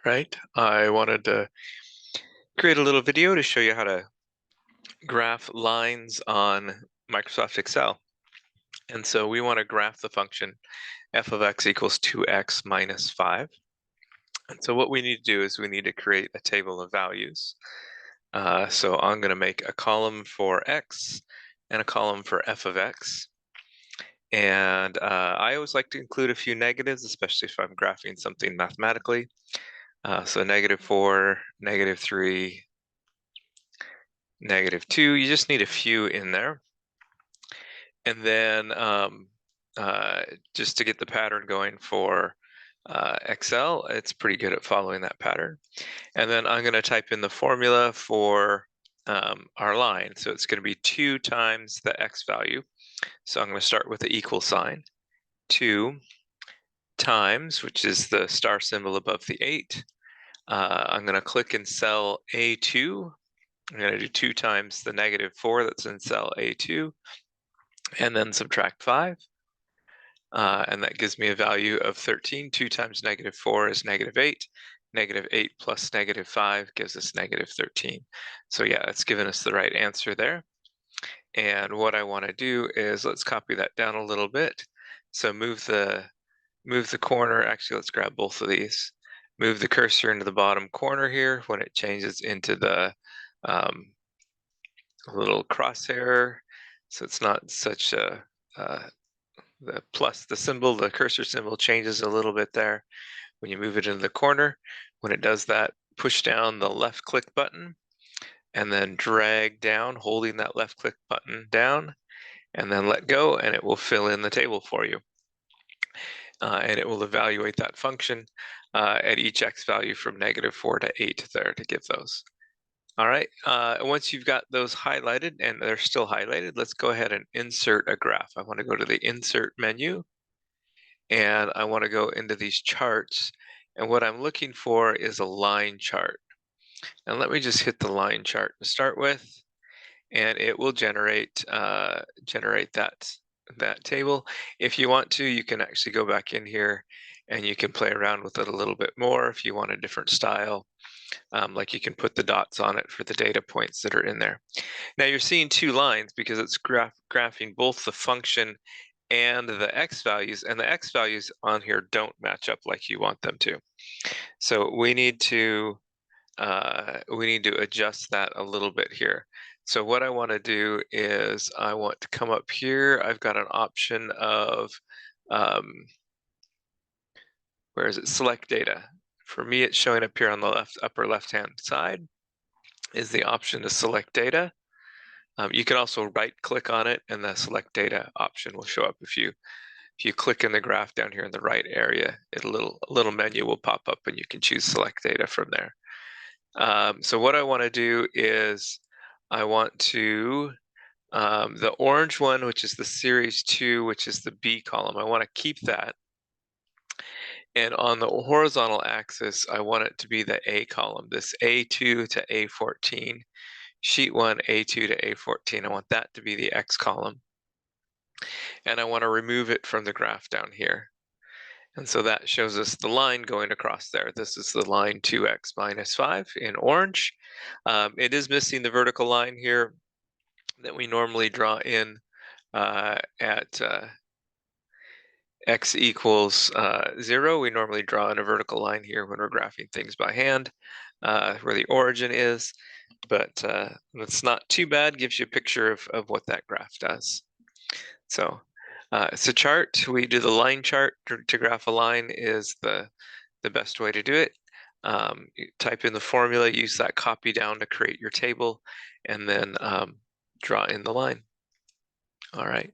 Right? I wanted to create a little video to show you how to graph lines on Microsoft Excel. And so we want to graph the function f of x equals 2x minus 5. And so what we need to do is we need to create a table of values. So I'm going to make a column for x and a column for f of x. And I always like to include a few negatives, especially if I'm graphing something mathematically. So -4, -3, -2, you just need a few in there. And then just to get the pattern going for Excel, it's pretty good at following that pattern. And then I'm going to type in the formula for our line. So it's going to be 2 times the x value. So I'm going to start with the equal sign. 2 times, which is the star symbol above the 8. I'm going to click in cell A2. I'm going to do 2 times the -4 that's in cell A2, and then subtract 5. And that gives me a value of 13. 2 times -4 is -8. -8 plus -5 gives us -13. So yeah, it's given us the right answer there. And what I want to do is let's copy that down a little bit. So move the corner. Actually, let's grab both of these. Move the cursor into the bottom corner here when it changes into the little crosshair, so it's not such a the plus, the symbol, the cursor symbol changes a little bit there when you move it into the corner. When it does that, push down the left click button and then drag down, holding that left click button down, and then let go, and it will fill in the table for you. And it will evaluate that function at each x value from -4 to 8 there to give those. All right, once you've got those highlighted and they're still highlighted, let's go ahead and insert a graph. I want to go to the Insert menu, and I want to go into these charts. And what I'm looking for is a line chart. And let me just hit the line chart to start with, and it will generate that table. If you want to, you can actually go back in here and you can play around with it a little bit more if you want a different style. Like you can put the dots on it for the data points that are in there. Now you're seeing 2 lines because it's graphing both the function and the x values, and the x values on here don't match up like you want them to. So we need to adjust that a little bit here. So what I want to do is I want to come up here. I've got an option of where is it? Select data. For me, it's showing up here on the upper left-hand side is the option to select data. You can also right-click on it, and the select data option will show up. If you click in the graph down here in the right area, a little menu will pop up, and you can choose select data from there. So what I want to do is I want to the orange one, which is the series 2, which is the B column. I want to keep that. And on the horizontal axis, I want it to be the A column, this A2 to A14. Sheet 1, A2 to A14. I want that to be the X column. And I want to remove it from the graph down here. And so that shows us the line going across there. This is the line 2x minus 5 in orange. It is missing the vertical line here that we normally draw in at x equals 0. We normally draw in a vertical line here when we're graphing things by hand, where the origin is. But it's not too bad, gives you a picture of what that graph does. So it's a chart. We do the line chart to graph a line is the best way to do it. You type in the formula, use that copy down to create your table, and then draw in the line. All right.